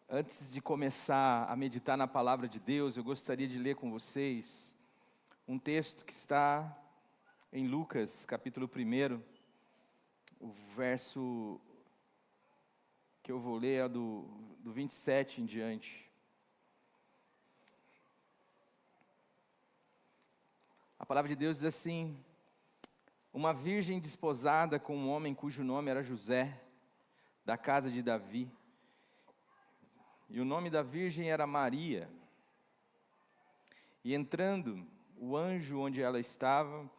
Antes de começar a meditar na palavra de Deus, eu gostaria de ler com vocês um texto que está em Lucas, capítulo 1, o verso que eu vou ler é do 27 em diante. A palavra de Deus diz assim: uma virgem desposada com um homem cujo nome era José, da casa de Davi, e o nome da virgem era Maria. E entrando, o anjo onde ela estava,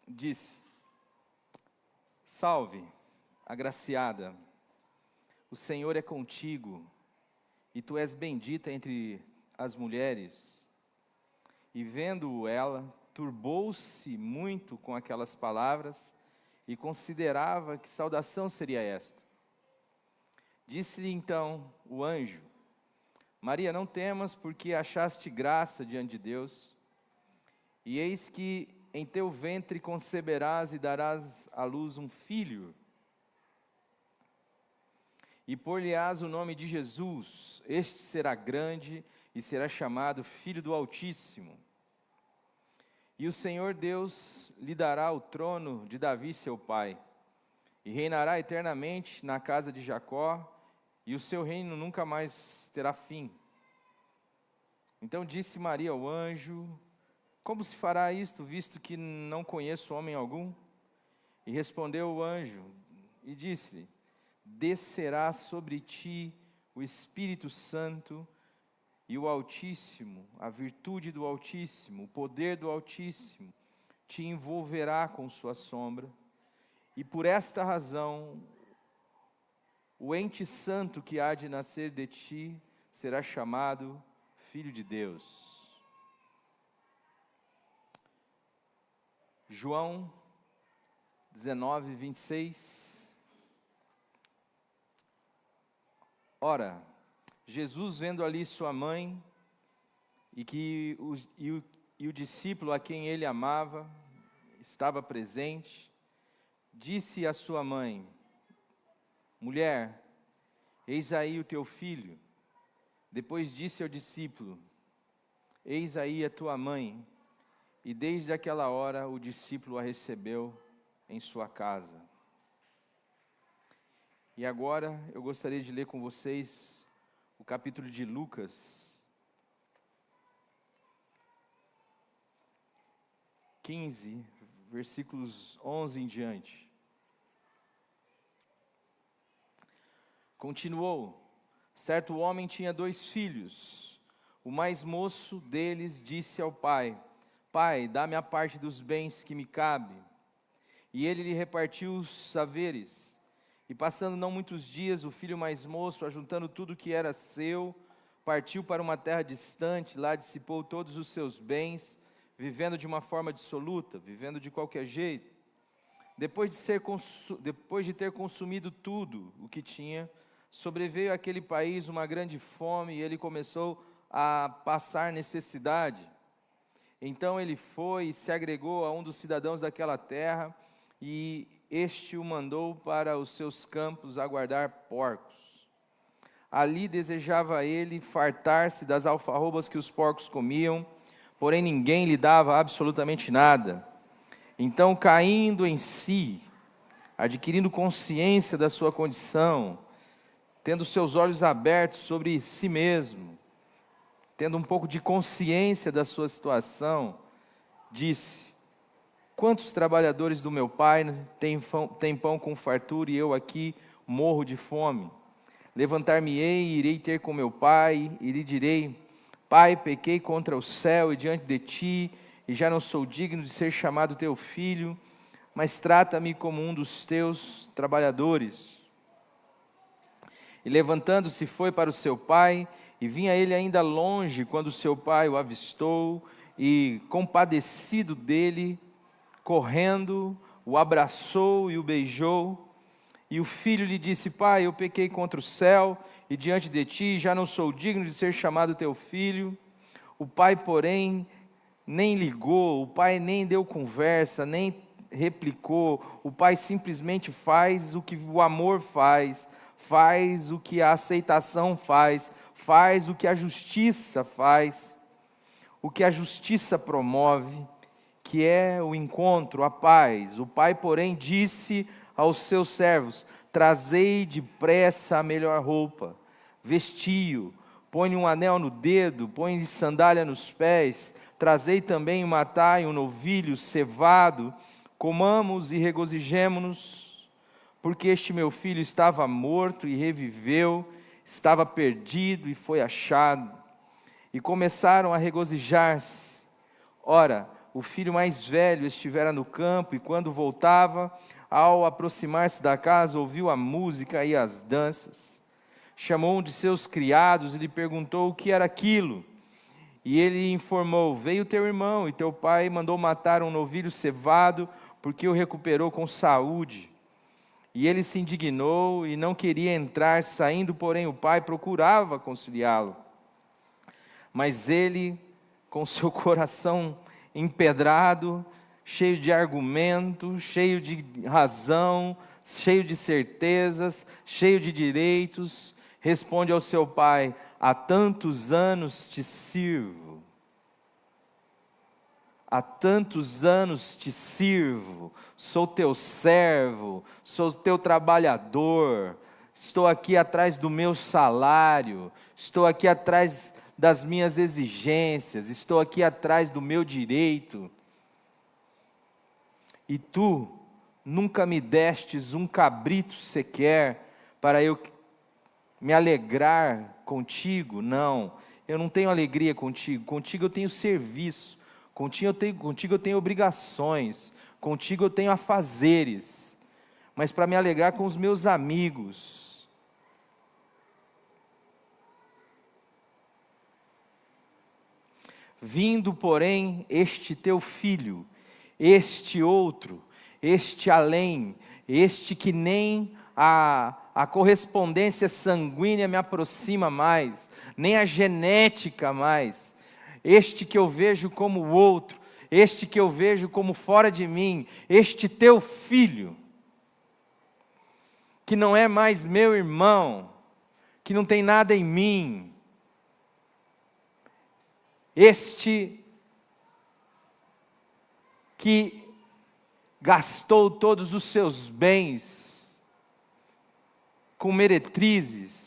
disse: salve, agraciada, o Senhor é contigo, e tu és bendita entre as mulheres. E vendo-o ela, turbou-se muito com aquelas palavras, e considerava que saudação seria esta. Disse-lhe então o anjo: Maria, não temas, porque achaste graça diante de Deus, e eis que em teu ventre conceberás e darás à luz um filho, e por-lhe-ás o nome de Jesus. Este será grande e será chamado Filho do Altíssimo. E o Senhor Deus lhe dará o trono de Davi seu pai, e reinará eternamente na casa de Jacó, e o seu reino nunca mais terá fim. Então disse Maria ao anjo: como se fará isto, visto que não conheço homem algum? E respondeu o anjo e disse-lhe: descerá sobre ti o Espírito Santo, e o Altíssimo, a virtude do Altíssimo, o poder do Altíssimo, te envolverá com sua sombra, e por esta razão, o ente santo que há de nascer de ti será chamado Filho de Deus. João 19, 26. Ora, Jesus, vendo ali sua mãe, e o discípulo a quem ele amava estava presente, disse à sua mãe: mulher, eis aí o teu filho. Depois disse ao discípulo: eis aí a tua mãe. E desde aquela hora o discípulo a recebeu em sua casa. E agora eu gostaria de ler com vocês o capítulo de Lucas 15, versículos 11 em diante. Continuou: certo homem tinha 2 filhos. O mais moço deles disse ao pai: pai, dá-me a parte dos bens que me cabe. E ele lhe repartiu os haveres. E passando não muitos dias, o filho mais moço, ajuntando tudo que era seu, partiu para uma terra distante, lá dissipou todos os seus bens, vivendo de uma forma dissoluta, vivendo de qualquer jeito. Depois de ter consumido tudo o que tinha, sobreveio àquele país uma grande fome, e ele começou a passar necessidade. Então ele foi e se agregou a um dos cidadãos daquela terra, e este o mandou para os seus campos a guardar porcos. Ali desejava ele fartar-se das alfarrobas que os porcos comiam, porém ninguém lhe dava absolutamente nada. Então, caindo em si, adquirindo consciência da sua condição, tendo seus olhos abertos sobre si mesmo, tendo um pouco de consciência da sua situação, disse: quantos trabalhadores do meu pai têm pão com fartura, e eu aqui morro de fome? Levantar-me-ei e irei ter com meu pai, e lhe direi: pai, pequei contra o céu e diante de ti, e já não sou digno de ser chamado teu filho, mas trata-me como um dos teus trabalhadores. E levantando-se foi para o seu pai, e vinha ele ainda longe, quando seu pai o avistou, e compadecido dele, correndo, o abraçou e o beijou. E o filho lhe disse: pai, eu pequei contra o céu e diante de ti, já não sou digno de ser chamado teu filho. O pai, porém, nem ligou, o pai nem deu conversa, nem replicou. O pai simplesmente faz o que o amor faz, faz o que a aceitação faz, faz o que a justiça faz, o que a justiça promove, que é o encontro, a paz. O pai, porém, disse aos seus servos: trazei depressa a melhor roupa, vestiu, põe um anel no dedo, põe sandália nos pés, trazei também e matai um novilho cevado, comamos e regozijemo-nos, porque este meu filho estava morto e reviveu, estava perdido e foi achado. E começaram a regozijar-se. Ora, o filho mais velho estivera no campo, e quando voltava, ao aproximar-se da casa, ouviu a música e as danças. Chamou um de seus criados e lhe perguntou o que era aquilo. E ele informou: veio teu irmão, e teu pai mandou matar um novilho cevado, porque o recuperou com saúde. E ele se indignou e não queria entrar, saindo, porém, o pai procurava conciliá-lo. Mas ele, com seu coração empedrado, cheio de argumento, cheio de razão, cheio de certezas, cheio de direitos, responde ao seu pai: há tantos anos te sirvo. Há tantos anos te sirvo, sou teu servo, sou teu trabalhador, estou aqui atrás do meu salário, estou aqui atrás das minhas exigências, estou aqui atrás do meu direito. E tu nunca me destes um cabrito sequer para eu me alegrar contigo? Não, eu não tenho alegria contigo, contigo eu tenho serviço, contigo eu tenho obrigações, contigo eu tenho afazeres, mas para me alegrar com os meus amigos. Vindo, porém, este teu filho, este outro, este além, este que nem a correspondência sanguínea me aproxima mais, nem a genética mais, este que eu vejo como o outro, este que eu vejo como fora de mim, este teu filho, que não é mais meu irmão, que não tem nada em mim, este que gastou todos os seus bens com meretrizes,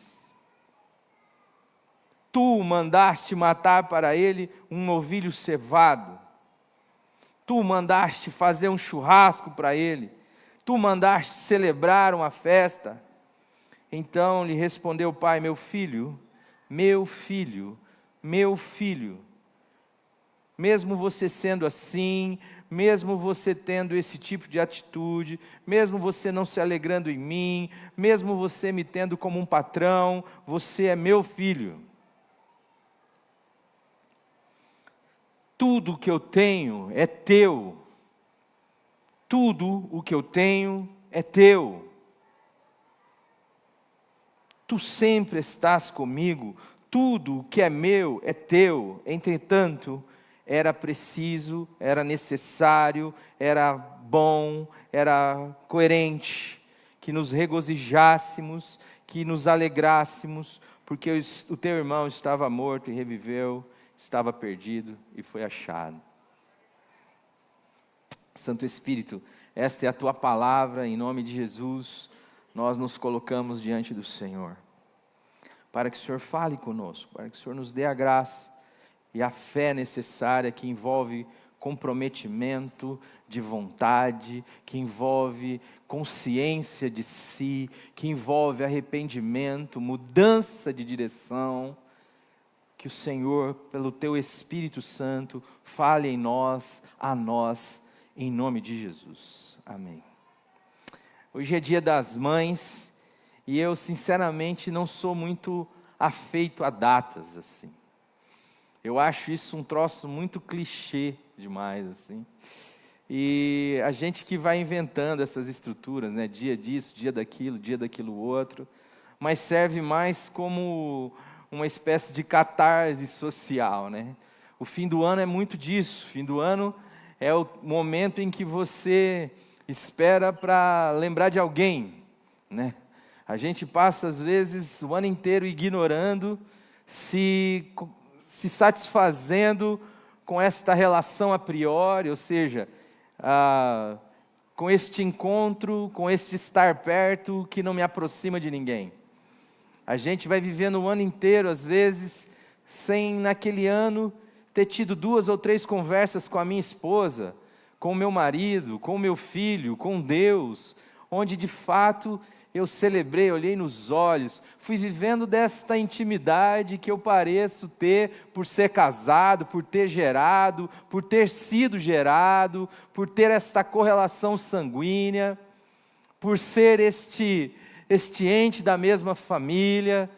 tu mandaste matar para ele um novilho cevado, tu mandaste fazer um churrasco para ele, tu mandaste celebrar uma festa. Então lhe respondeu o pai: meu filho, meu filho, meu filho, mesmo você sendo assim, mesmo você tendo esse tipo de atitude, mesmo você não se alegrando em mim, mesmo você me tendo como um patrão, você é meu filho. Tudo o que eu tenho é teu. Tudo o que eu tenho é teu. Tu sempre estás comigo, tudo o que é meu é teu. Entretanto, era preciso, era necessário, era bom, era coerente que nos regozijássemos, que nos alegrássemos, porque o teu irmão estava morto e reviveu, estava perdido e foi achado. Santo Espírito, esta é a tua palavra, em nome de Jesus, nós nos colocamos diante do Senhor, para que o Senhor fale conosco, para que o Senhor nos dê a graça e a fé necessária, que envolve comprometimento de vontade, que envolve consciência de si, que envolve arrependimento, mudança de direção. Que o Senhor, pelo teu Espírito Santo, fale em nós, a nós, em nome de Jesus. Amém. Hoje é dia das mães, e eu sinceramente não sou muito afeito a datas assim. Eu acho isso um troço muito clichê demais, assim. E a gente que vai inventando essas estruturas, né? Dia disso, dia daquilo outro, mas serve mais como uma espécie de catarse social, né? O fim do ano é muito disso. O fim do ano é o momento em que você espera para lembrar de alguém, né? A gente passa, às vezes, o ano inteiro ignorando, se satisfazendo com esta relação a priori, ou seja, com este encontro, com este estar perto, que não me aproxima de ninguém. A gente vai vivendo o ano inteiro, às vezes, sem naquele ano ter tido 2 ou 3 conversas com a minha esposa, com o meu marido, com o meu filho, com Deus, onde de fato eu celebrei, olhei nos olhos, fui vivendo desta intimidade que eu pareço ter por ser casado, por ter gerado, por ter sido gerado, por ter esta correlação sanguínea, por ser este ente da mesma família,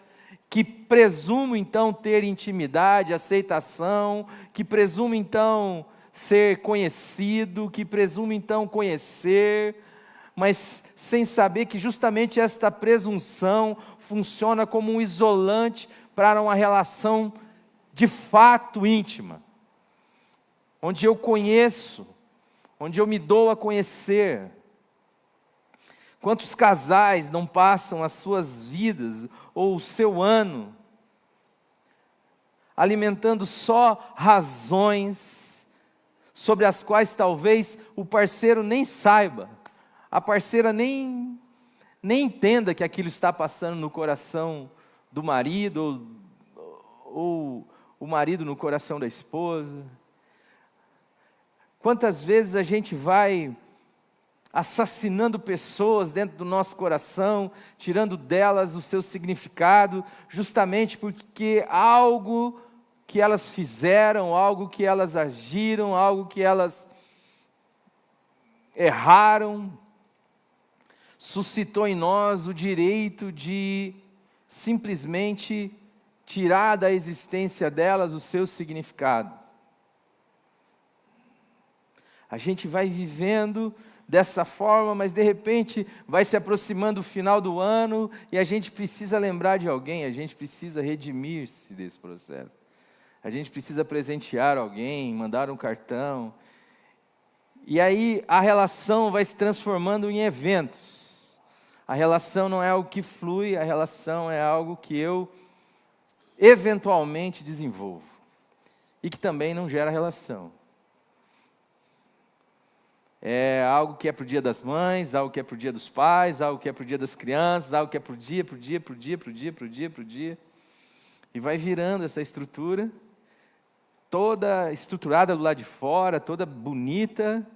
que presumo então ter intimidade, aceitação, que presumo então ser conhecido, que presumo então conhecer, mas sem saber que justamente esta presunção funciona como um isolante para uma relação de fato íntima, onde eu conheço, onde eu me dou a conhecer. Quantos casais não passam as suas vidas ou o seu ano alimentando só razões sobre as quais talvez o parceiro nem saiba, a parceira nem entenda que aquilo está passando no coração do marido ou o marido no coração da esposa. Quantas vezes a gente vai assassinando pessoas dentro do nosso coração, tirando delas o seu significado, justamente porque algo que elas fizeram, algo que elas agiram, algo que elas erraram, suscitou em nós o direito de simplesmente tirar da existência delas o seu significado. A gente vai vivendo dessa forma, mas de repente vai se aproximando o final do ano e a gente precisa lembrar de alguém, a gente precisa redimir-se desse processo. A gente precisa presentear alguém, mandar um cartão. E aí a relação vai se transformando em eventos. A relação não é algo que flui, a relação é algo que eu eventualmente desenvolvo. E que também não gera relação. É algo que é para o dia das mães, algo que é para o dia dos pais, algo que é para o dia das crianças, algo que é para o dia. E vai virando essa estrutura, toda estruturada do lado de fora, toda bonita,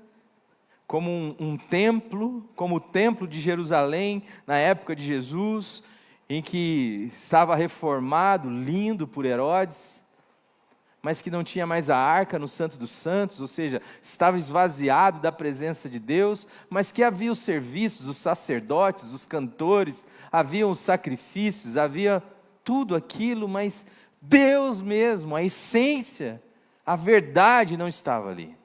como um templo, como o templo de Jerusalém, na época de Jesus, em que estava reformado, lindo por Herodes, mas que não tinha mais a arca no Santo dos Santos, ou seja, estava esvaziado da presença de Deus, mas que havia os serviços, os sacerdotes, os cantores, havia os sacrifícios, havia tudo aquilo, mas Deus mesmo, a essência, a verdade não estava ali.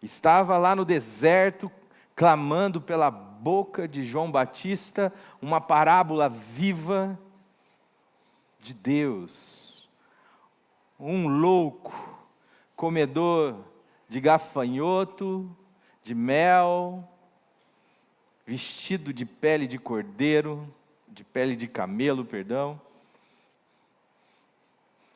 Estava lá no deserto, clamando pela boca de João Batista, uma parábola viva de Deus. Um louco, comedor de gafanhoto, de mel, vestido de pele de cordeiro, de pele de camelo, perdão.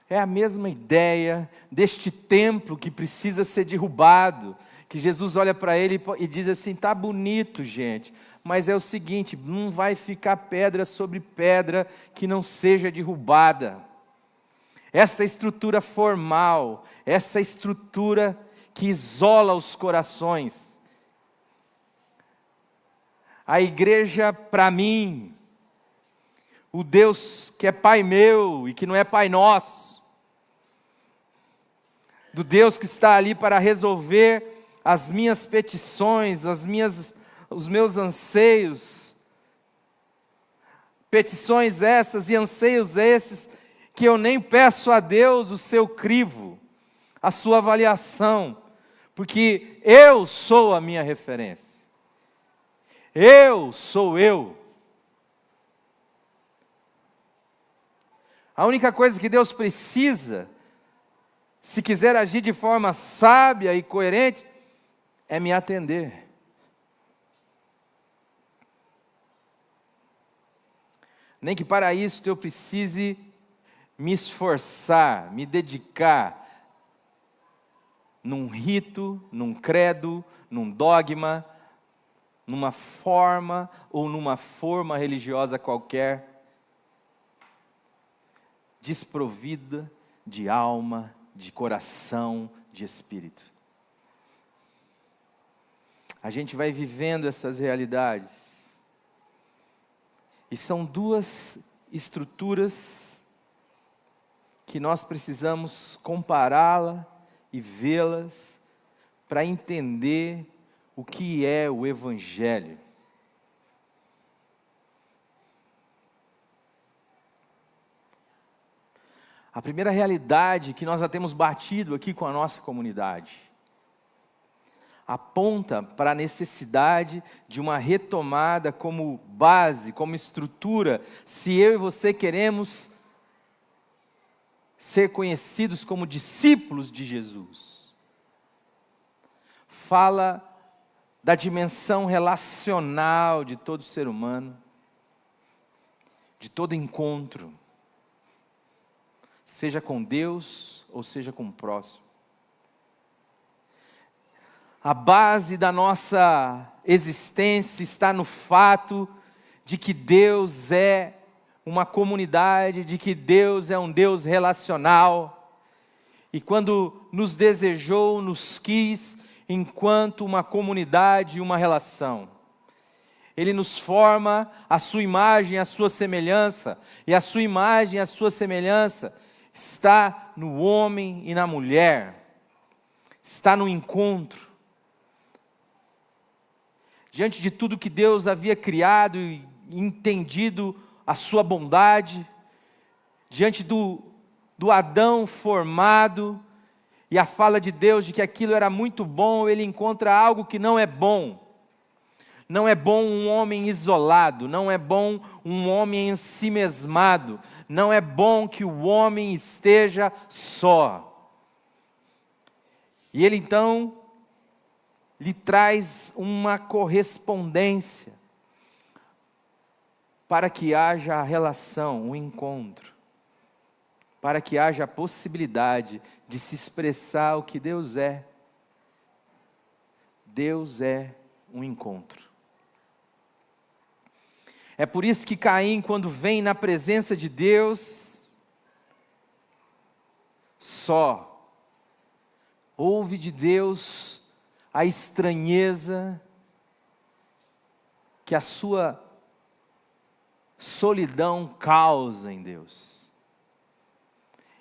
É a mesma ideia deste templo que precisa ser derrubado, que Jesus olha para ele e diz assim, tá bonito, gente, mas é o seguinte, não vai ficar pedra sobre pedra que não seja derrubada. Essa estrutura formal, essa estrutura que isola os corações. A igreja, para mim, o Deus que é Pai meu e que não é Pai nosso, do Deus que está ali para resolver as minhas petições, os meus anseios, petições essas e anseios esses, que eu nem peço a Deus o seu crivo, a sua avaliação, porque eu sou a minha referência. Eu sou eu. A única coisa que Deus precisa, se quiser agir de forma sábia e coerente, é me atender. nem que para isso eu precise me esforçar, me dedicar num rito, num credo, num dogma, numa forma ou numa forma religiosa qualquer, desprovida de alma, de coração, de espírito. A gente vai vivendo essas realidades. E são duas estruturas que nós precisamos compará-la e vê-las para entender o que é o Evangelho. A primeira realidade que nós já temos batido aqui com a nossa comunidade aponta para a necessidade de uma retomada como base, como estrutura, se eu e você queremos ser conhecidos como discípulos de Jesus. Fala da dimensão relacional de todo ser humano, de todo encontro, seja com Deus ou seja com o próximo. A base da nossa existência está no fato de que Deus é uma comunidade, de que Deus é um Deus relacional. E quando nos desejou, nos quis enquanto uma comunidade e uma relação. Ele nos forma a sua imagem, a sua semelhança, e a sua imagem, a sua semelhança está no homem e na mulher, está no encontro. Diante de tudo que Deus havia criado e entendido a sua bondade, diante do Adão formado, e a fala de Deus de que aquilo era muito bom, ele encontra algo que não é bom. Não é bom um homem isolado, não é bom um homem ensimesmado, não é bom que o homem esteja só. E ele então lhe traz uma correspondência para que haja a relação, o encontro, para que haja a possibilidade de se expressar o que Deus é. Deus é um encontro. É por isso que Caim, quando vem na presença de Deus, só ouve de Deus a estranheza que a sua solidão causa em Deus.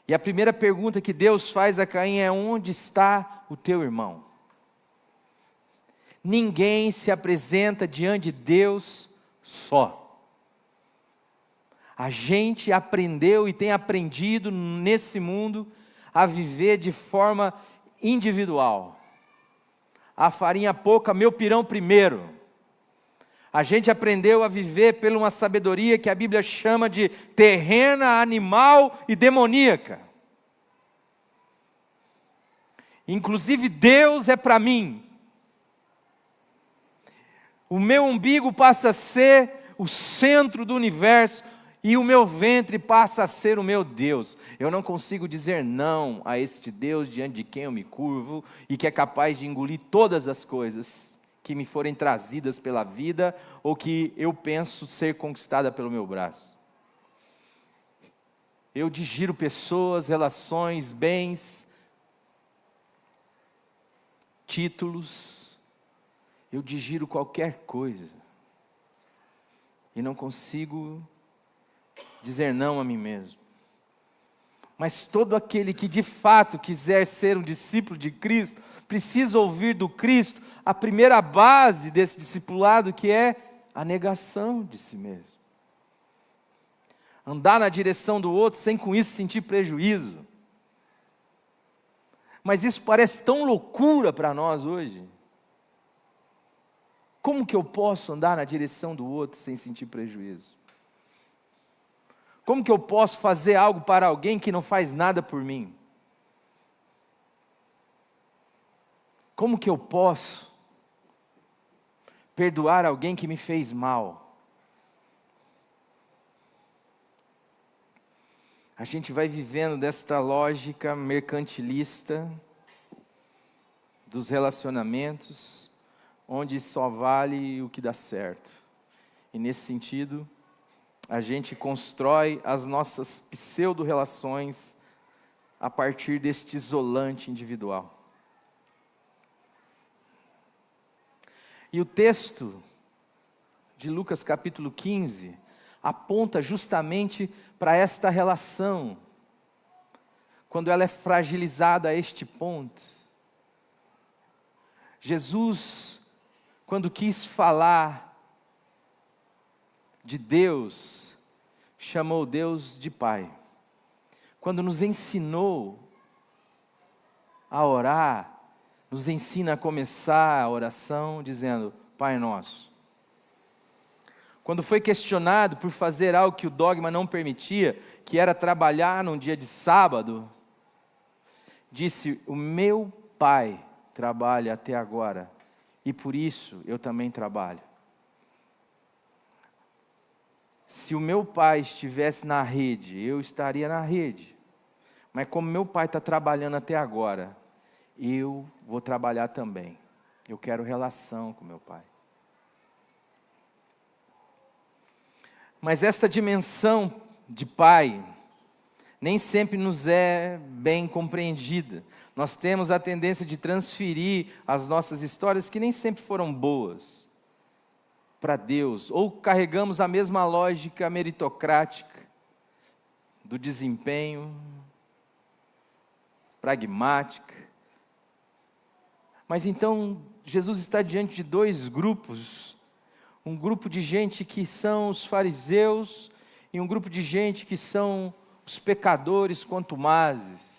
E a primeira pergunta que Deus faz a Caim é: onde está o teu irmão? Ninguém se apresenta diante de Deus só. A gente aprendeu e tem aprendido nesse mundo a viver de forma individual. A farinha pouca, meu pirão primeiro. A gente aprendeu a viver por uma sabedoria que a Bíblia chama de terrena, animal e demoníaca. Inclusive Deus é para mim. O meu umbigo passa a ser o centro do universo e o meu ventre passa a ser o meu Deus. Eu não consigo dizer não a este Deus diante de quem eu me curvo e que é capaz de engolir todas as coisas que me forem trazidas pela vida ou que eu penso ser conquistada pelo meu braço. Eu digiro pessoas, relações, bens, títulos, eu digiro qualquer coisa e não consigo dizer não a mim mesmo. Mas todo aquele que de fato quiser ser um discípulo de Cristo, precisa ouvir do Cristo a primeira base desse discipulado, que é a negação de si mesmo. Andar na direção do outro sem com isso sentir prejuízo. Mas isso parece tão loucura para nós hoje. Como que eu posso andar na direção do outro sem sentir prejuízo? Como que eu posso fazer algo para alguém que não faz nada por mim? Como que eu posso perdoar alguém que me fez mal? a gente vai vivendo desta lógica mercantilista dos relacionamentos, onde só vale o que dá certo. E nesse sentido, a gente constrói as nossas pseudo-relações a partir deste isolante individual. E o texto de Lucas capítulo 15 aponta justamente para esta relação, quando ela é fragilizada a este ponto. Jesus, quando quis falar de Deus, chamou Deus de Pai. Quando nos ensinou a orar, nos ensina a começar a oração dizendo, Pai Nosso. Quando foi questionado por fazer algo que o dogma não permitia, que era trabalhar num dia de sábado, disse, o meu Pai trabalha até agora, e por isso eu também trabalho. Se o meu pai estivesse na rede, eu estaria na rede. Mas como meu pai está trabalhando até agora, eu vou trabalhar também. Eu quero relação com meu pai. Mas esta dimensão de pai nem sempre nos é bem compreendida. Nós temos a tendência de transferir as nossas histórias, que nem sempre foram boas, para Deus. Ou carregamos a mesma lógica meritocrática, do desempenho, pragmática. Mas então, Jesus está diante de dois grupos. Um grupo de gente que são os fariseus e um grupo de gente que são os pecadores contumazes.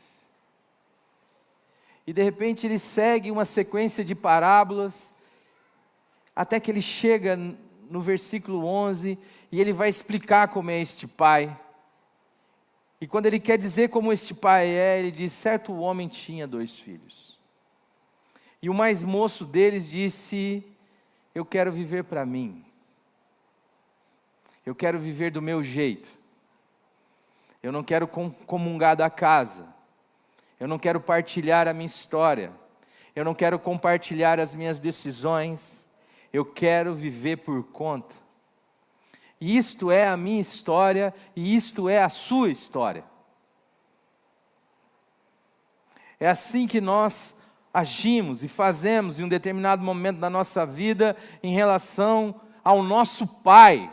E de repente ele segue uma sequência de parábolas, até que ele chega no versículo 11, e ele vai explicar como é este pai. E quando ele quer dizer como este pai é, ele diz, certo homem tinha 2 filhos. E o mais moço deles disse, eu quero viver para mim. Eu quero viver do meu jeito. Eu não quero comungar da casa. Eu não quero partilhar a minha história. Eu não quero compartilhar as minhas decisões. Eu quero viver por conta. E isto é a minha história e isto é a sua história. É assim que nós agimos e fazemos em um determinado momento da nossa vida em relação ao nosso Pai.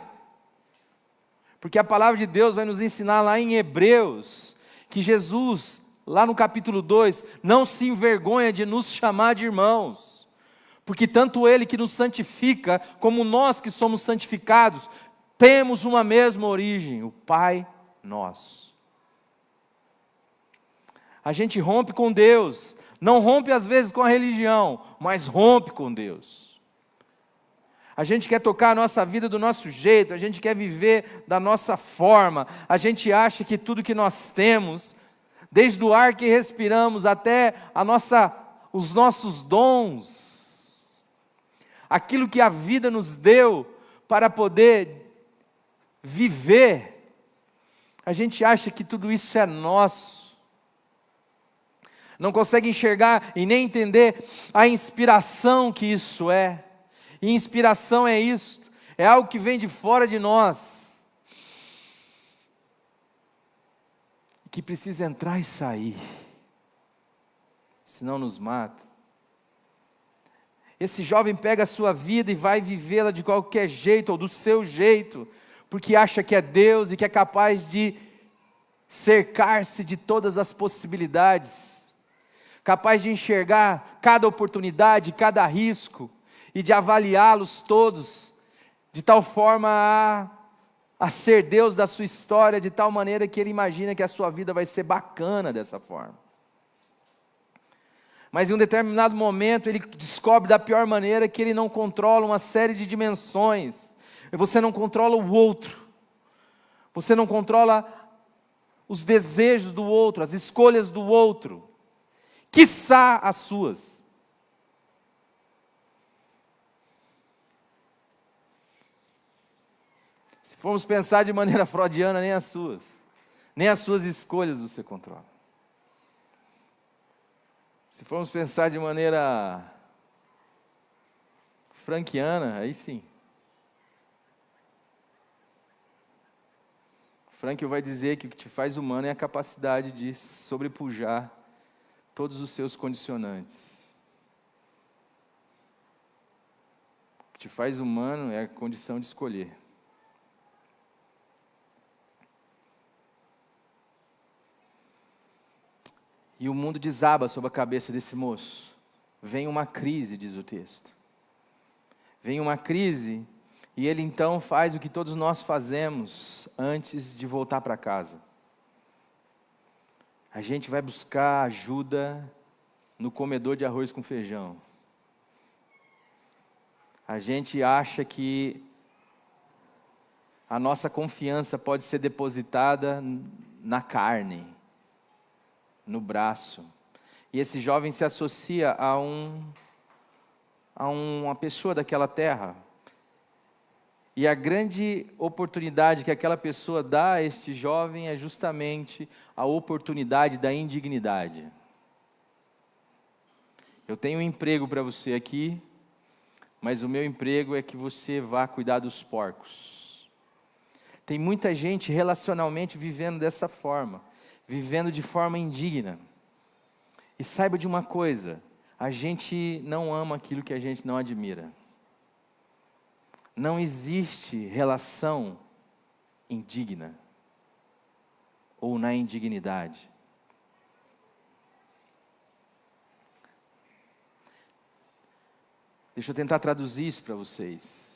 Porque a palavra de Deus vai nos ensinar lá em Hebreus, que Jesus, lá no capítulo 2, não se envergonha de nos chamar de irmãos. Porque tanto Ele que nos santifica, como nós que somos santificados, temos uma mesma origem, o Pai nosso. A gente rompe com Deus, não rompe às vezes com a religião, mas rompe com Deus. A gente quer tocar a nossa vida do nosso jeito, a gente quer viver da nossa forma, a gente acha que tudo que nós temos, desde o ar que respiramos até os nossos dons, aquilo que a vida nos deu para poder viver, a gente acha que tudo isso é nosso. Não consegue enxergar e nem entender a inspiração que isso é. E inspiração é isto, é algo que vem de fora de nós, que precisa entrar e sair, senão nos mata. Esse jovem pega a sua vida e vai vivê-la de qualquer jeito, ou do seu jeito, porque acha que é Deus e que é capaz de cercar-se de todas as possibilidades, capaz de enxergar cada oportunidade, cada risco, e de avaliá-los todos, de tal forma a ser Deus da sua história, de tal maneira que ele imagina que a sua vida vai ser bacana dessa forma. Mas em um determinado momento ele descobre da pior maneira que ele não controla uma série de dimensões. Você não controla o outro, você não controla os desejos do outro, as escolhas do outro, quiçá as suas. Se formos pensar de maneira freudiana, nem as suas, Nem as suas escolhas você controla. Se formos pensar de maneira frankiana, aí sim. Frankl vai dizer que o que te faz humano é a capacidade de sobrepujar todos os seus condicionantes. O que te faz humano é a condição de escolher. E o mundo desaba sobre a cabeça desse moço. Vem uma crise, diz o texto. Vem uma crise, e ele então faz o que todos nós fazemos antes de voltar para casa. A gente vai buscar ajuda no comedor de arroz com feijão. A gente acha que a nossa confiança pode ser depositada na carne, no braço. E esse jovem se associa a uma pessoa daquela terra. E a grande oportunidade que aquela pessoa dá a este jovem é justamente a oportunidade da indignidade. Eu tenho um emprego para você aqui, mas o meu emprego é que você vá cuidar dos porcos. Tem muita gente relacionalmente vivendo dessa forma, vivendo de forma indigna. E saiba de uma coisa, a gente não ama aquilo que a gente não admira. Não existe relação indigna ou na indignidade. Deixa eu tentar traduzir isso para vocês.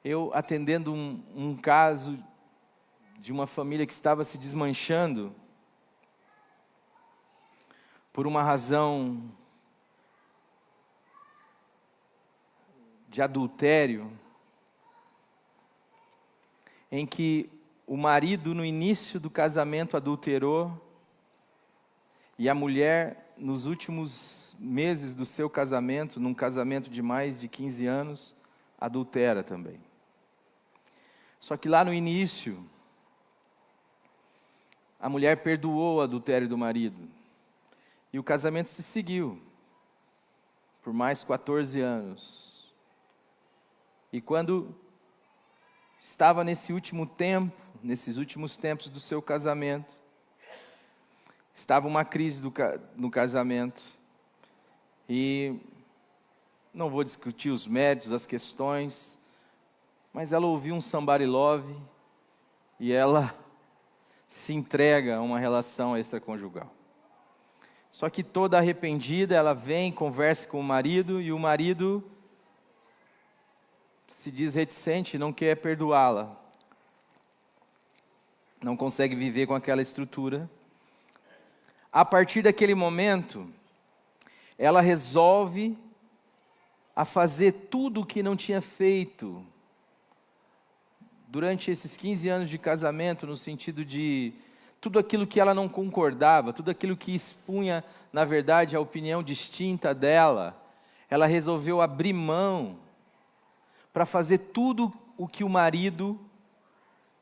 Eu atendendo um caso de uma família que estava se desmanchando por uma razão de adultério, em que o marido no início do casamento adulterou e a mulher nos últimos meses do seu casamento, num casamento de mais de 15 anos, adultera também. Só que lá no início, a mulher perdoou o adultério do marido e o casamento se seguiu por mais 14 anos. E quando estava nesse último tempo, nesses últimos tempos do seu casamento, estava uma crise no casamento. E não vou discutir os méritos, as questões, mas ela ouviu um Somebody Love e ela se entrega a uma relação extraconjugal. Só que toda arrependida, ela vem, conversa com o marido e o marido se diz reticente, não quer perdoá-la. Não consegue viver com aquela estrutura. A partir daquele momento, ela resolve a fazer tudo o que não tinha feito durante esses 15 anos de casamento, no sentido de tudo aquilo que ela não concordava, tudo aquilo que expunha, na verdade, a opinião distinta dela, ela resolveu abrir mão para fazer tudo o que o marido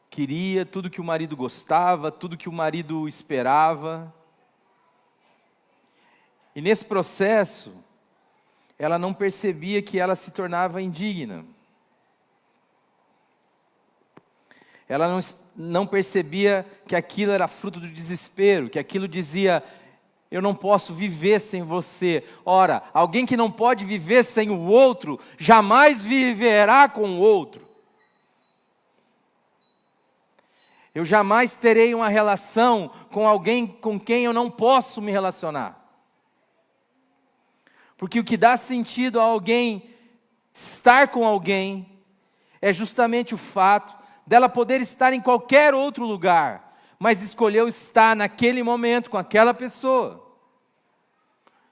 queria, tudo que o marido gostava, tudo que o marido esperava. E nesse processo, ela não percebia que ela se tornava indigna. Ela não percebia que aquilo era fruto do desespero, que aquilo dizia: eu não posso viver sem você. Ora, alguém que não pode viver sem o outro, jamais viverá com o outro. Eu jamais terei uma relação com alguém com quem eu não posso me relacionar. Porque o que dá sentido a alguém estar com alguém é justamente o fato dela poder estar em qualquer outro lugar, mas escolheu estar naquele momento com aquela pessoa.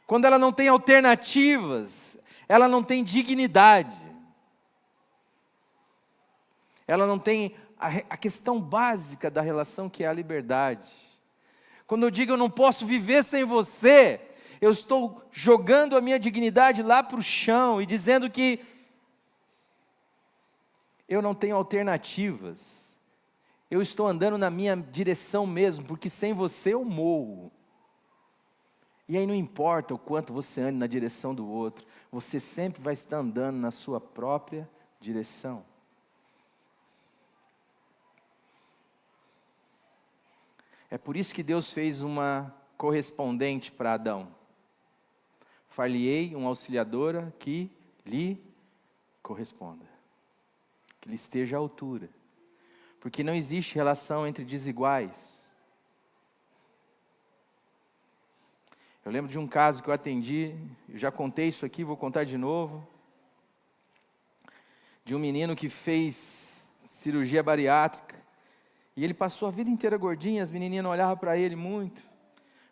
Quando ela não tem alternativas, ela não tem dignidade. Ela não tem a questão básica da relação, que é a liberdade. Quando eu digo eu não posso viver sem você, eu estou jogando a minha dignidade lá para o chão e dizendo que eu não tenho alternativas. Eu estou andando na minha direção mesmo, porque sem você eu morro. E aí não importa o quanto você ande na direção do outro, você sempre vai estar andando na sua própria direção. É por isso que Deus fez uma correspondente para Adão. Far-lhe-ei uma auxiliadora que lhe corresponda, que lhe esteja à altura, porque não existe relação entre desiguais. Eu lembro de um caso que eu atendi, eu já contei isso aqui, vou contar de novo, de um menino que fez cirurgia bariátrica, e ele passou a vida inteira gordinho, as menininhas não olhavam para ele muito,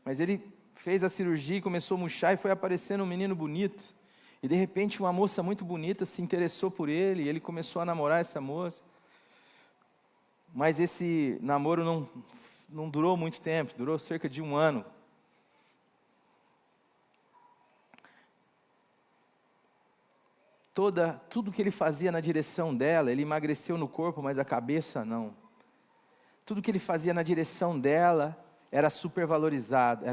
mas ele fez a cirurgia e começou a murchar e foi aparecendo um menino bonito, e de repente uma moça muito bonita se interessou por ele, e ele começou a namorar essa moça, mas esse namoro não durou muito tempo, durou cerca de 1 ano. Tudo que ele fazia na direção dela, ele emagreceu no corpo, mas a cabeça não. Tudo que ele fazia na direção dela era supervalorizado,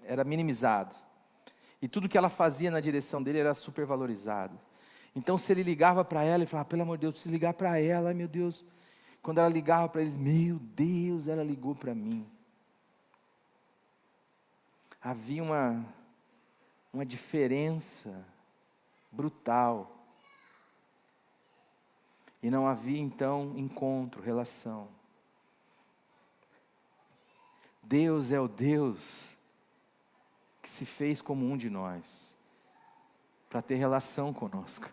era minimizado. E tudo que ela fazia na direção dele era supervalorizado. Então se ele ligava para ela e falava, pelo amor de Deus, preciso ligar para ela, ai meu Deus. Quando ela ligava para ele, meu Deus, ela ligou para mim. Havia uma diferença brutal. E não havia então encontro, relação. Deus é o Deus que se fez como um de nós, para ter relação conosco.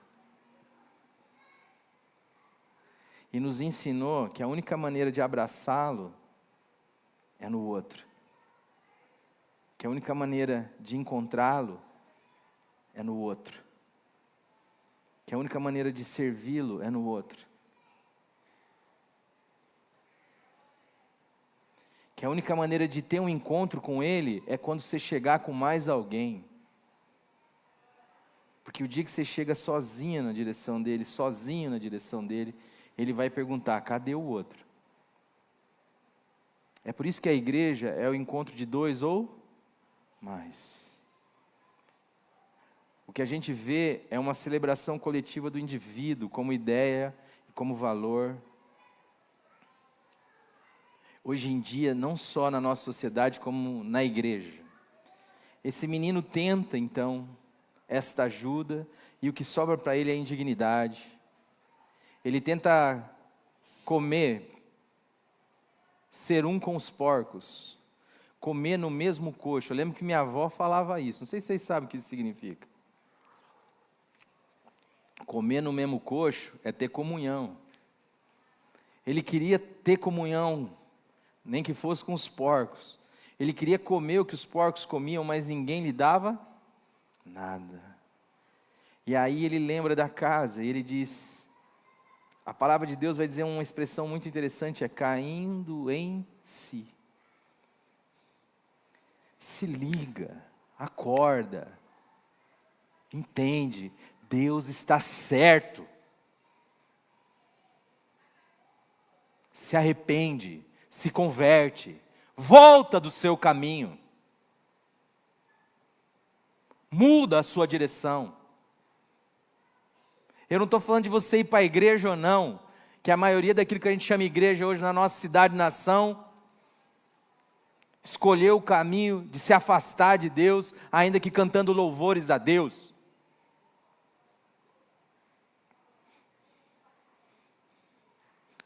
E nos ensinou que a única maneira de abraçá-lo é no outro. Que a única maneira de encontrá-lo é no outro. Que a única maneira de servi-lo é no outro. Que a única maneira de ter um encontro com Ele é quando você chegar com mais alguém. Porque o dia que você chega sozinho na direção dele, sozinho na direção dele, Ele vai perguntar, cadê o outro? É por isso que a igreja é o encontro de 2 ou mais. O que a gente vê é uma celebração coletiva do indivíduo, como ideia, como valor. Hoje em dia, não só na nossa sociedade, como na igreja. Esse menino tenta, então, esta ajuda, e o que sobra para ele é indignidade. Ele tenta comer, ser um com os porcos, comer no mesmo coxo. Eu lembro que minha avó falava isso, não sei se vocês sabem o que isso significa. Comer no mesmo coxo é ter comunhão. Ele queria ter comunhão, nem que fosse com os porcos. Ele queria comer o que os porcos comiam, mas ninguém lhe dava nada. E aí ele lembra da casa, e ele diz, a palavra de Deus vai dizer uma expressão muito interessante, é caindo em si. Se liga, acorda, entende, Deus está certo. Se arrepende, se converte, volta do seu caminho. Muda a sua direção. Eu não estou falando de você ir para a igreja ou não, que a maioria daquilo que a gente chama igreja hoje na nossa cidade e nação, escolheu o caminho de se afastar de Deus, ainda que cantando louvores a Deus.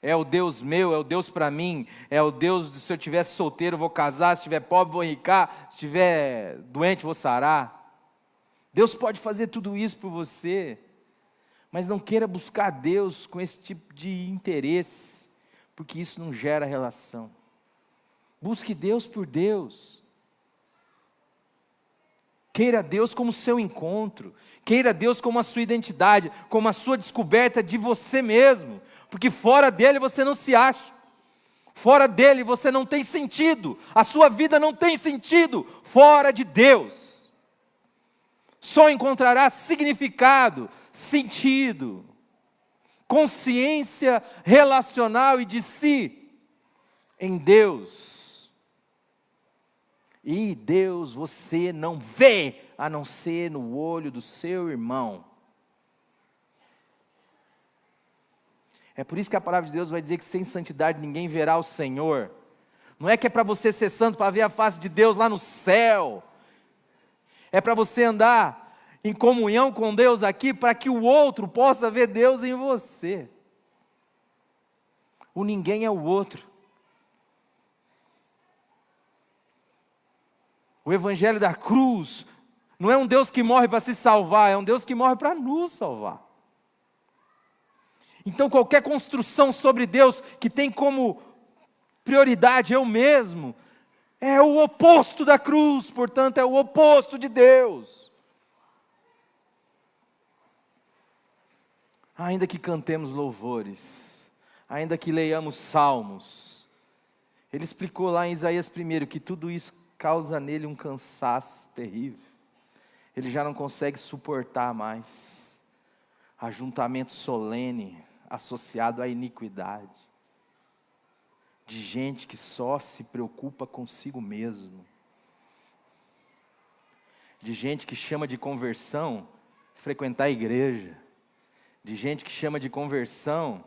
É o Deus meu, é o Deus para mim, é o Deus de se eu estiver solteiro vou casar, se estiver pobre vou enricar, se estiver doente vou sarar. Deus pode fazer tudo isso por você, mas não queira buscar Deus com esse tipo de interesse, porque isso não gera relação. Busque Deus por Deus. Queira Deus como seu encontro, queira Deus como a sua identidade, como a sua descoberta de você mesmo, porque fora dele você não se acha, fora dele você não tem sentido, a sua vida não tem sentido fora de Deus. Só encontrará significado, sentido, consciência relacional e de si em Deus. E Deus você não vê, a não ser no olho do seu irmão. É por isso que a palavra de Deus vai dizer que sem santidade ninguém verá o Senhor. Não é que é para você ser santo para ver a face de Deus lá no céu. É para você andar em comunhão com Deus aqui, para que o outro possa ver Deus em você. O ninguém é o outro. O evangelho da cruz não é um Deus que morre para se salvar, é um Deus que morre para nos salvar. Então qualquer construção sobre Deus que tem como prioridade eu mesmo, é o oposto da cruz, portanto é o oposto de Deus. Ainda que cantemos louvores, ainda que leiamos salmos, ele explicou lá em Isaías 1 que tudo isso causa nele um cansaço terrível. Ele já não consegue suportar mais ajuntamento solene associado à iniquidade, de gente que só se preocupa consigo mesmo, de gente que chama de conversão frequentar a igreja, de gente que chama de conversão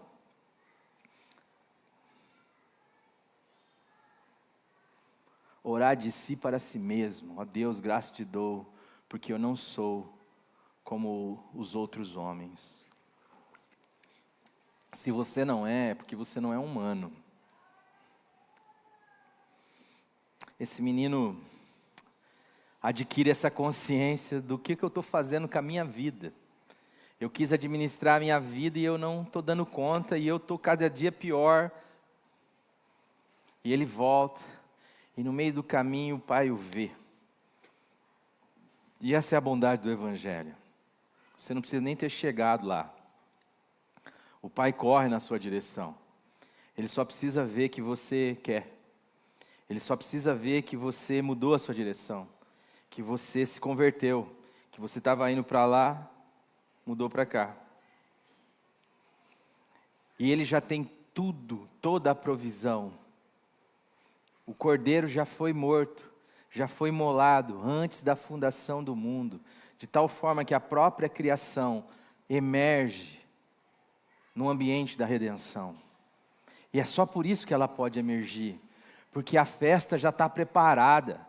orar de si para si mesmo. Ó Deus, graça te dou, porque eu não sou como os outros homens. Se você não é porque você não é humano. Esse menino adquire essa consciência do que eu estou fazendo com a minha vida. Eu quis administrar a minha vida e eu não estou dando conta, e eu estou cada dia pior. E ele volta, e no meio do caminho o pai o vê. E essa é a bondade do evangelho. Você não precisa nem ter chegado lá. O pai corre na sua direção. Ele só precisa ver que você quer. Ele só precisa ver que você mudou a sua direção, que você se converteu, que você estava indo para lá, mudou para cá. E ele já tem tudo, toda a provisão. O cordeiro já foi morto, já foi imolado antes da fundação do mundo, de tal forma que a própria criação emerge no ambiente da redenção. E é só por isso que ela pode emergir, porque a festa já está preparada,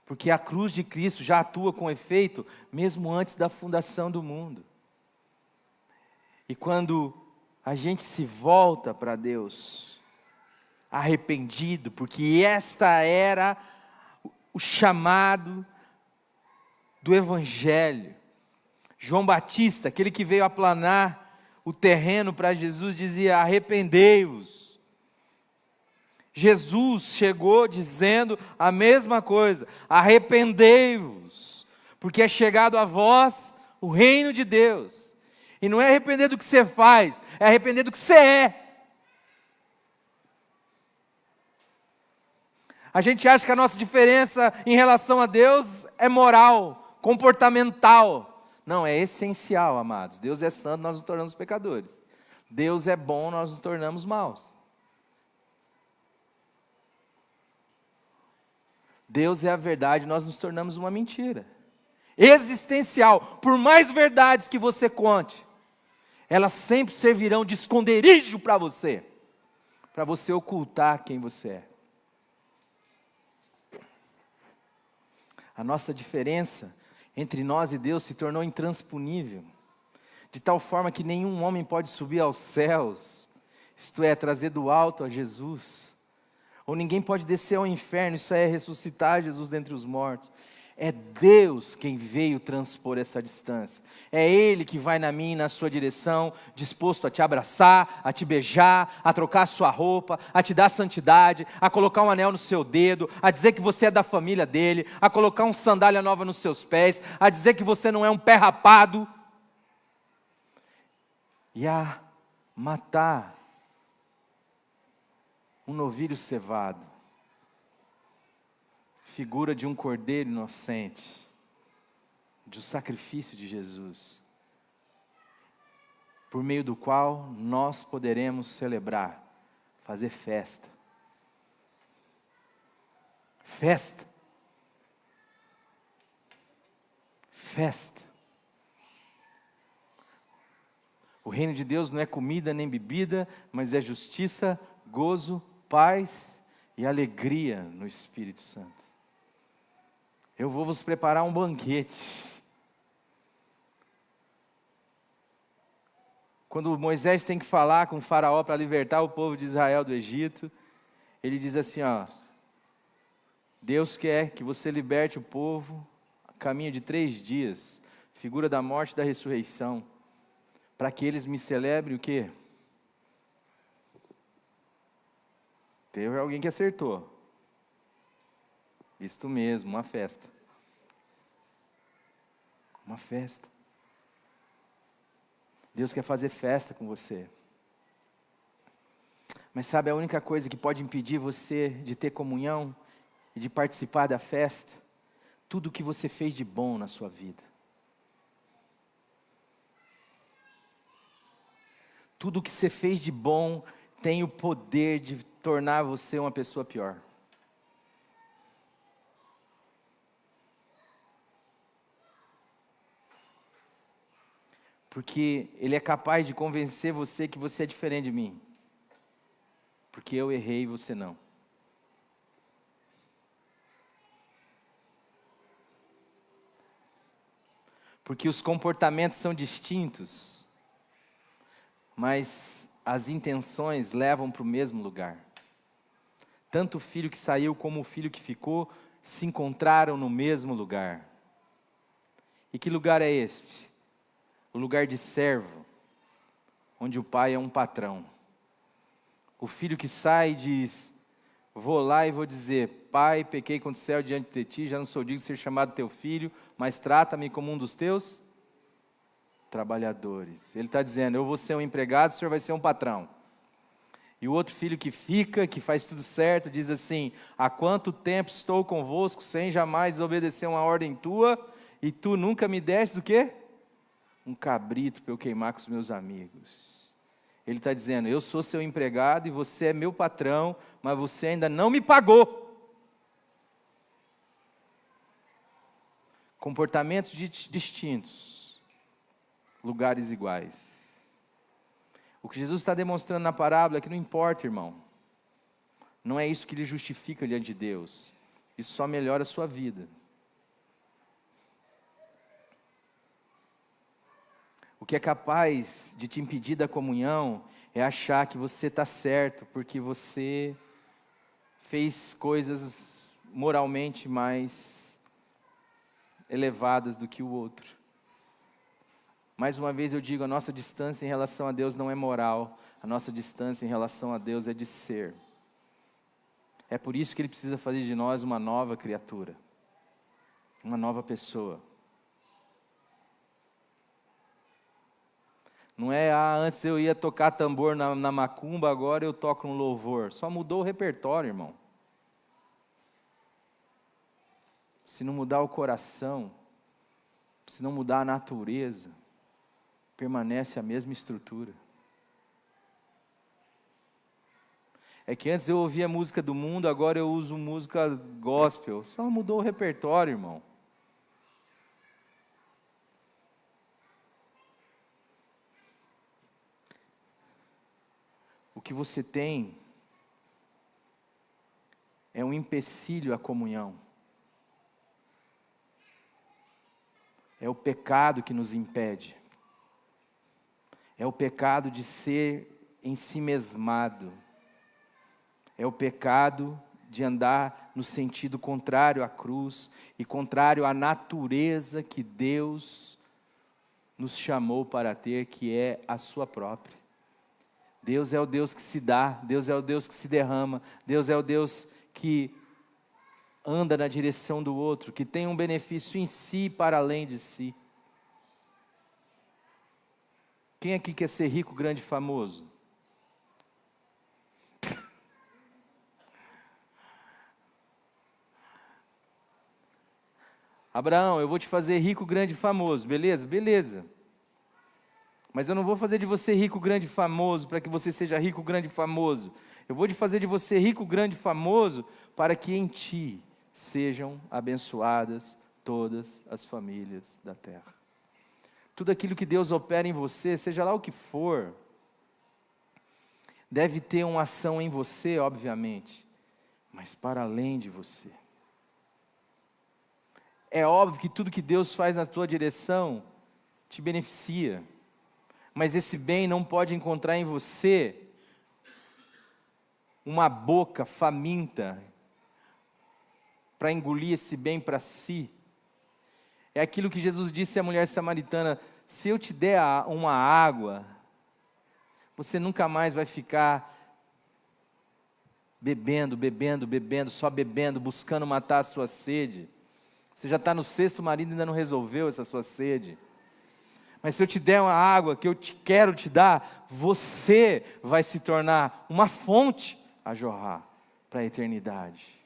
porque a cruz de Cristo já atua com efeito, mesmo antes da fundação do mundo. E quando a gente se volta para Deus, arrependido, porque esta era o chamado do Evangelho. João Batista, aquele que veio aplanar o terreno para Jesus, dizia: arrependei-vos. Jesus chegou dizendo a mesma coisa: arrependei-vos, porque é chegado a vós o reino de Deus. E não é arrepender do que você faz, é arrepender do que você é. A gente acha que a nossa diferença em relação a Deus é moral, comportamental. Não, é essencial, amados. Deus é santo, nós nos tornamos pecadores. Deus é bom, nós nos tornamos maus. Deus é a verdade, nós nos tornamos uma mentira. Existencial. Por mais verdades que você conte, elas sempre servirão de esconderijo para você ocultar quem você é. A nossa diferença entre nós e Deus se tornou intransponível, de tal forma que nenhum homem pode subir aos céus, isto é, trazer do alto a Jesus, ou ninguém pode descer ao inferno, isso é, ressuscitar Jesus dentre os mortos. É Deus quem veio transpor essa distância. É Ele que vai na minha e na sua direção, disposto a te abraçar, a te beijar, a trocar a sua roupa, a te dar santidade, a colocar um anel no seu dedo, a dizer que você é da família dele, a colocar um sandália nova nos seus pés, a dizer que você não é um pé rapado, e a matar um novilho cevado, figura de um cordeiro inocente, de um sacrifício de Jesus. por meio do qual nós poderemos celebrar, fazer festa. Festa. Festa. O reino de Deus não é comida nem bebida, mas é justiça, gozo, paz e alegria no Espírito Santo. Eu vou vos preparar um banquete. Quando Moisés tem que falar com o faraó para libertar o povo de Israel do Egito, ele diz assim, ó, Deus quer que você liberte o povo a caminho de 3 dias, figura da morte e da ressurreição, para que eles me celebrem o quê? Teve alguém que acertou. Isto mesmo, uma festa. Uma festa. Deus quer fazer festa com você. Mas sabe a única coisa que pode impedir você de ter comunhão e de participar da festa? Tudo o que você fez de bom na sua vida. Tudo o que você fez de bom tem o poder de tornar você uma pessoa pior. Porque Ele é capaz de convencer você que você é diferente de mim. Porque eu errei e você não. Porque os comportamentos são distintos, mas as intenções levam para o mesmo lugar. Tanto o filho que saiu como o filho que ficou se encontraram no mesmo lugar. E que lugar é este? O lugar de servo, onde o pai é um patrão. O filho que sai diz, vou lá e vou dizer, pai, pequei contra o céu diante de ti, já não sou digno de ser chamado teu filho, mas trata-me como um dos teus trabalhadores. Ele está dizendo, eu vou ser um empregado, o senhor vai ser um patrão. E o outro filho que fica, que faz tudo certo, diz assim, há quanto tempo estou convosco, sem jamais obedecer uma ordem tua, e tu nunca me deste o quê? Um cabrito para eu queimar com os meus amigos. Ele está dizendo, eu sou seu empregado e você é meu patrão, mas você ainda não me pagou. Comportamentos distintos, lugares iguais. O que Jesus está demonstrando na parábola é que não importa, irmão. Não é isso que lhe justifica diante de Deus. Isso só melhora a sua vida. O que é capaz de te impedir da comunhão é achar que você está certo, porque você fez coisas moralmente mais elevadas do que o outro. Mais uma vez eu digo, a nossa distância em relação a Deus não é moral, a nossa distância em relação a Deus é de ser. É por isso que Ele precisa fazer de nós uma nova criatura, uma nova pessoa. Não é, antes eu ia tocar tambor na macumba, agora eu toco no louvor. Só mudou o repertório, irmão. Se não mudar o coração, se não mudar a natureza, permanece a mesma estrutura. É que antes eu ouvia música do mundo, agora eu uso música gospel. Só mudou o repertório, irmão. O que você tem é um empecilho à comunhão. É o pecado que nos impede. É o pecado de ser ensimesmado. É o pecado de andar no sentido contrário à cruz e contrário à natureza que Deus nos chamou para ter, que é a sua própria. Deus é o Deus que se dá, Deus é o Deus que se derrama, Deus é o Deus que anda na direção do outro, que tem um benefício em si para além de si. Quem aqui quer ser rico, grande e famoso? Abraão, eu vou te fazer rico, grande e famoso, beleza? Beleza. Mas eu não vou fazer de você rico, grande e famoso para que você seja rico, grande e famoso. Eu vou fazer de você rico, grande e famoso para que em ti sejam abençoadas todas as famílias da terra. Tudo aquilo que Deus opera em você, seja lá o que for, deve ter uma ação em você, obviamente, mas para além de você. É óbvio que tudo que Deus faz na tua direção te beneficia, mas esse bem não pode encontrar em você uma boca faminta para engolir esse bem para si. É aquilo que Jesus disse à mulher samaritana: se eu te der uma água, você nunca mais vai ficar bebendo, só bebendo, buscando matar a sua sede. Você já está no sexto marido e ainda não resolveu essa sua sede. Mas se eu te der uma água que eu quero te dar, você vai se tornar uma fonte a jorrar para a eternidade.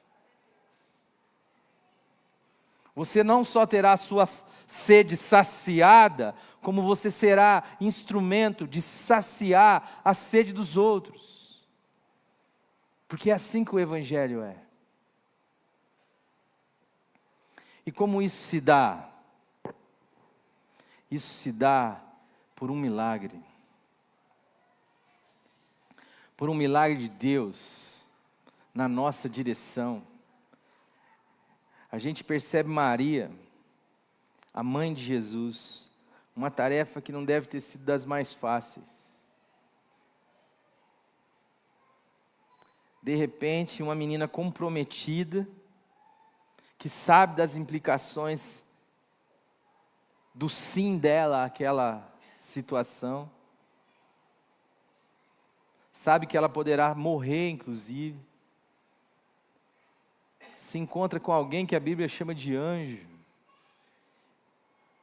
Você não só terá a sua sede saciada, como você será instrumento de saciar a sede dos outros. Porque é assim que o Evangelho é. E como isso se dá? Isso se dá por um milagre. Por um milagre de Deus na nossa direção. A gente percebe Maria, a mãe de Jesus, uma tarefa que não deve ter sido das mais fáceis. De repente, uma menina comprometida, que sabe das implicações do sim dela àquela situação, sabe que ela poderá morrer, inclusive, se encontra com alguém que a Bíblia chama de anjo,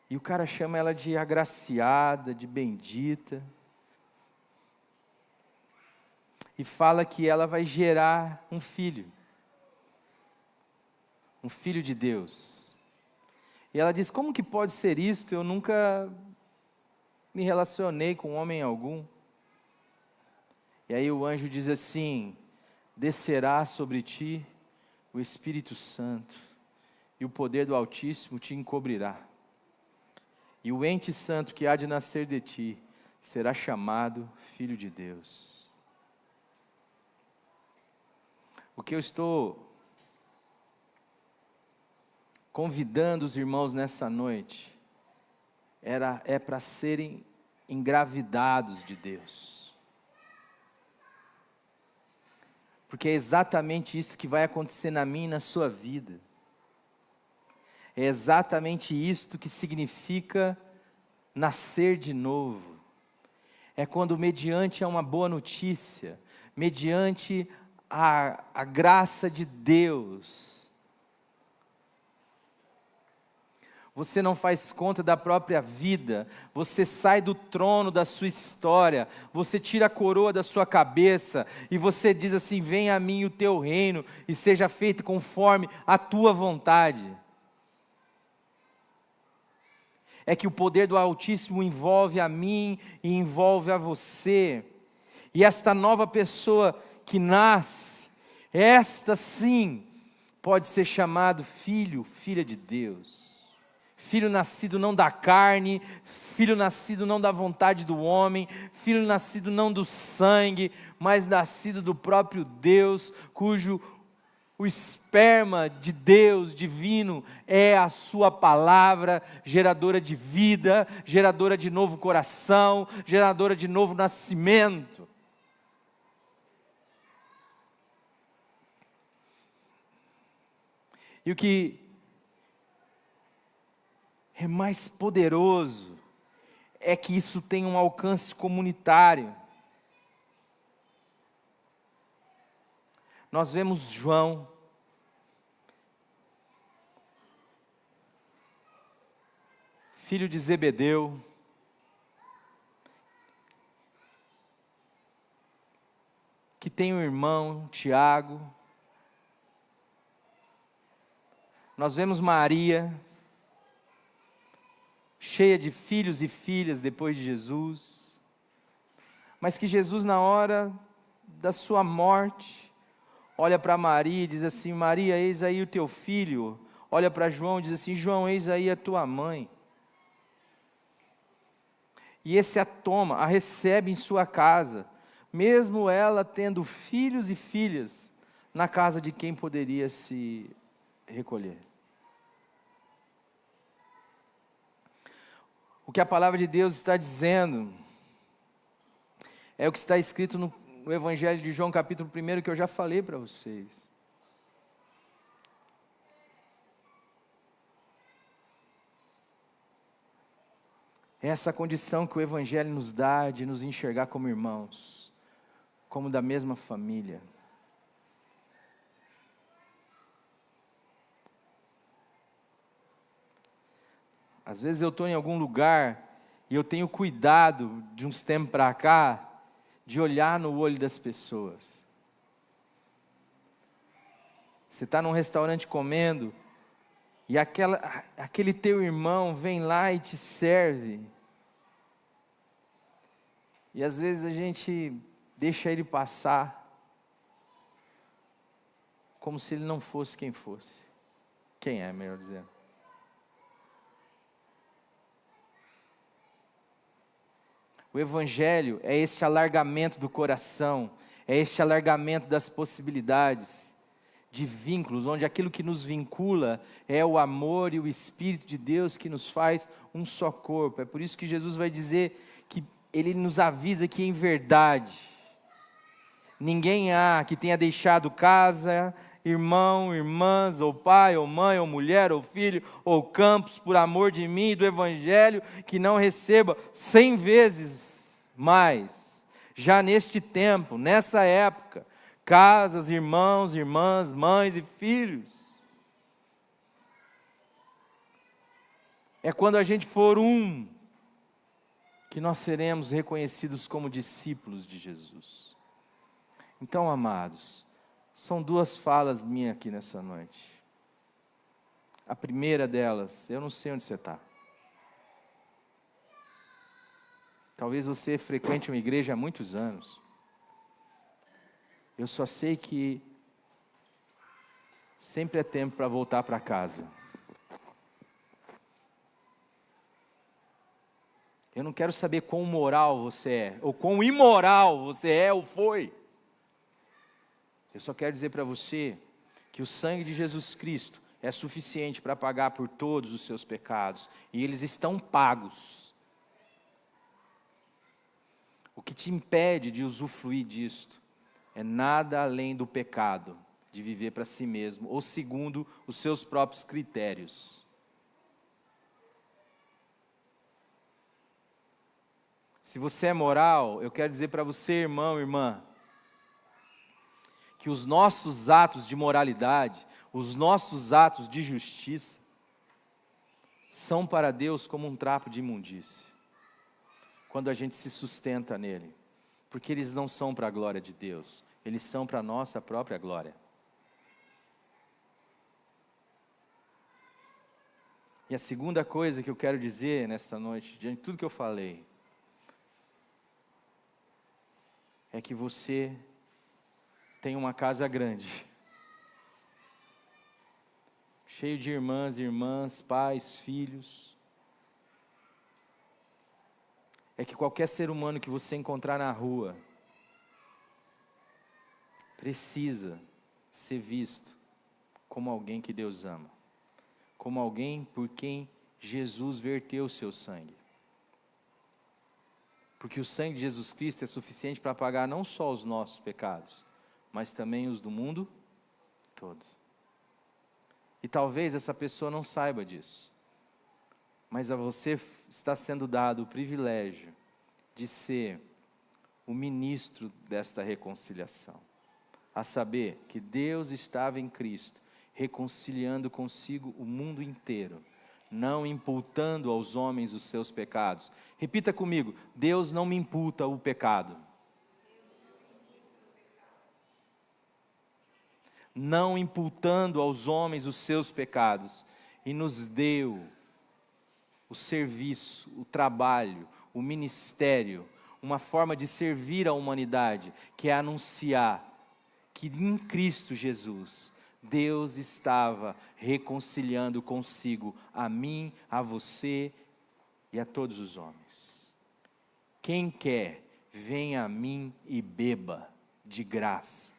e o cara chama ela de agraciada, de bendita, e fala que ela vai gerar um filho de Deus. E ela diz: como que pode ser isto? Eu nunca me relacionei com homem algum. E aí o anjo diz assim: descerá sobre ti o Espírito Santo, e o poder do Altíssimo te encobrirá. E o ente santo que há de nascer de ti será chamado Filho de Deus. O que eu estou convidando os irmãos nessa noite é para serem engravidados de Deus. Porque é exatamente isso que vai acontecer na minha e na sua vida. É exatamente isto que significa nascer de novo. É quando, mediante uma boa notícia, mediante a graça de Deus, você não faz conta da própria vida, você sai do trono da sua história, você tira a coroa da sua cabeça, e você diz assim: venha a mim o teu reino, e seja feito conforme a tua vontade. É que o poder do Altíssimo envolve a mim e envolve a você, e esta nova pessoa que nasce, esta sim, pode ser chamado filho, filha de Deus. Filho nascido não da carne, filho nascido não da vontade do homem, filho nascido não do sangue, mas nascido do próprio Deus, cujo o esperma de Deus divino é a sua palavra, geradora de vida, geradora de novo coração, geradora de novo nascimento. E o que é mais poderoso é que isso tem um alcance comunitário. Nós vemos João, filho de Zebedeu, que tem um irmão, Tiago. Nós vemos Maria, cheia de filhos e filhas depois de Jesus, mas que Jesus, na hora da sua morte, olha para Maria e diz assim: Maria, eis aí o teu filho. Olha para João e diz assim: João, eis aí a tua mãe. E esse a toma, a recebe em sua casa, mesmo ela tendo filhos e filhas na casa de quem poderia se recolher. O que a palavra de Deus está dizendo é o que está escrito no Evangelho de João, capítulo 1, que eu já falei para vocês. É essa condição que o Evangelho nos dá de nos enxergar como irmãos, como da mesma família. Às vezes eu estou em algum lugar e eu tenho cuidado, de uns tempos para cá, de olhar no olho das pessoas. Você está num restaurante comendo e aquele teu irmão vem lá e te serve. E às vezes a gente deixa ele passar como se ele não fosse quem fosse. Quem é, melhor dizendo. O Evangelho é este alargamento do coração, é este alargamento das possibilidades, de vínculos, onde aquilo que nos vincula é o amor e o Espírito de Deus que nos faz um só corpo. É por isso que Jesus vai dizer que Ele nos avisa que em verdade, ninguém há que tenha deixado casa, irmão, irmãs, ou pai, ou mãe, ou mulher, ou filho, ou campos, por amor de mim e do Evangelho, que não receba 100 vezes mais, já neste tempo, nessa época, casas, irmãos, irmãs, mães e filhos. É quando a gente for um, que nós seremos reconhecidos como discípulos de Jesus. Então, amados, são duas falas minhas aqui nessa noite. A primeira delas, eu não sei onde você está. Talvez você frequente uma igreja há muitos anos. Eu só sei que sempre é tempo para voltar para casa. Eu não quero saber quão moral você é, ou quão imoral você é ou foi. Eu só quero dizer para você que o sangue de Jesus Cristo é suficiente para pagar por todos os seus pecados, e eles estão pagos. O que te impede de usufruir disto é nada além do pecado, de viver para si mesmo, ou segundo os seus próprios critérios. Se você é moral, eu quero dizer para você, irmão, irmã, que os nossos atos de moralidade, os nossos atos de justiça, são para Deus como um trapo de imundície, quando a gente se sustenta nele, porque eles não são para a glória de Deus, eles são para a nossa própria glória. E a segunda coisa que eu quero dizer nessa noite, diante de tudo que eu falei, é que você tem uma casa grande, cheio de irmãs, pais, filhos. É que qualquer ser humano que você encontrar na rua precisa ser visto como alguém que Deus ama, como alguém por quem Jesus verteu o seu sangue. Porque o sangue de Jesus Cristo é suficiente para pagar não só os nossos pecados, mas também os do mundo todo. E talvez essa pessoa não saiba disso, mas a você está sendo dado o privilégio de ser o ministro desta reconciliação. A saber, que Deus estava em Cristo, reconciliando consigo o mundo inteiro, não imputando aos homens os seus pecados. Repita comigo: Deus não me imputa o pecado. Não imputando aos homens os seus pecados, e nos deu o serviço, o trabalho, o ministério, uma forma de servir a humanidade, que é anunciar que em Cristo Jesus, Deus estava reconciliando consigo a mim, a você e a todos os homens. Quem quer, venha a mim e beba de graça.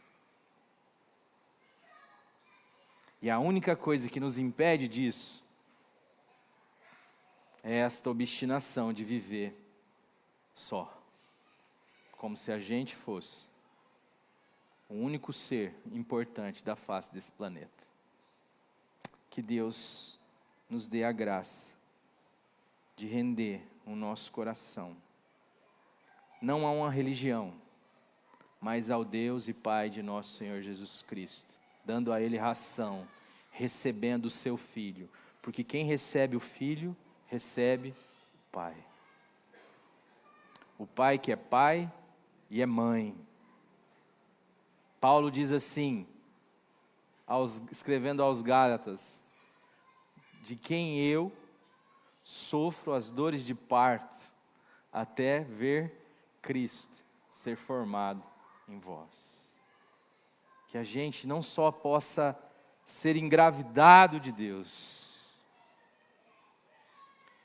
E a única coisa que nos impede disso é esta obstinação de viver só, como se a gente fosse o único ser importante da face desse planeta. Que Deus nos dê a graça de render o nosso coração, não a uma religião, mas ao Deus e Pai de nosso Senhor Jesus Cristo, dando a Ele ração, recebendo o seu Filho, porque quem recebe o Filho, recebe o Pai. O Pai que é pai e é mãe. Paulo diz assim, escrevendo aos Gálatas, de quem eu sofro as dores de parto, até ver Cristo ser formado em vós. Que a gente não só possa ser engravidado de Deus,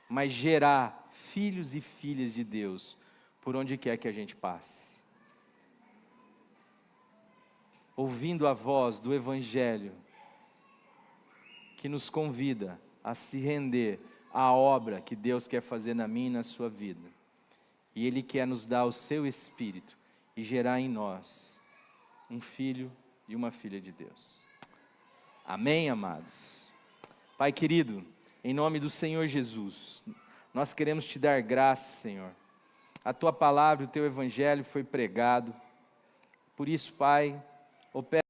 mas gerar filhos e filhas de Deus, por onde quer que a gente passe. Ouvindo a voz do Evangelho, que nos convida a se render à obra que Deus quer fazer na minha e na sua vida. E Ele quer nos dar o seu Espírito e gerar em nós um filho e uma filha de Deus. Amém, amados? Pai querido, em nome do Senhor Jesus, nós queremos te dar graça, Senhor. A tua palavra, o teu Evangelho foi pregado. Por isso, Pai, opera